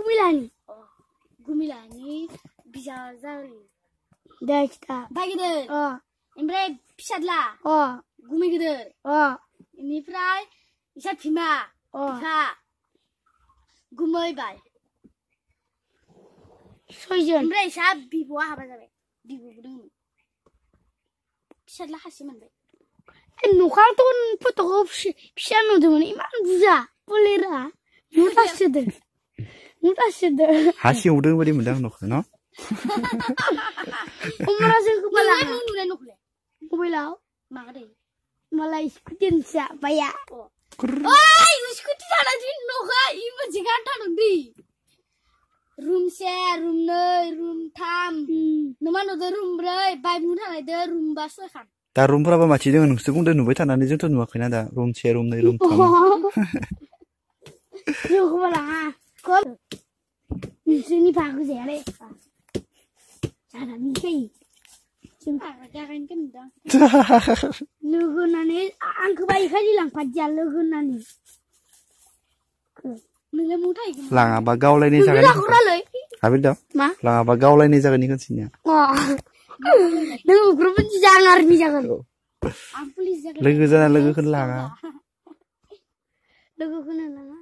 Gumilani. Gumilani bisa zari. Dah kita. Bagi deh. Emre pisadla. Gumi gede. Ini fry. Isa pima. Isa. Gumoi bay. Sojan. Emre isa bibu apa jabe? Bibu budung. Pisadla hasiman bay. Nukar tuh potong piano tuh mana iman bisa. Boleh lah. Mudah sih. Mudah sih. Hasi udah beri mendang nuk, no? Umrah sih kepala. Nukle. Kubilau. Makde. Malah ikutin siapa ya? Oi, ikutin ada di nuka. Ibu jangan tahu di. Room share, room nol, room tam. Nomor udah room berai. Bayi muda ada room basu kan. 다 룸프라바 마치 dengan nungsugung dan nubai tanah ni jatuh nuakin ada room share room ni room tam. Yuk kepala. Kau sini bagus ya le. Cara ni sih. Jangan kendang. Lugu nani, angku bayi kali lang pajal lugu nani. Nila muda itu. Lang apa gaul ni jaga ni? Habis dah. Lang apa gaul ni jaga ni kan sini. Nung grup jangan ni jangan. Ampulis jaga. Lagi sana lagi kan lang. Lugu kena lang.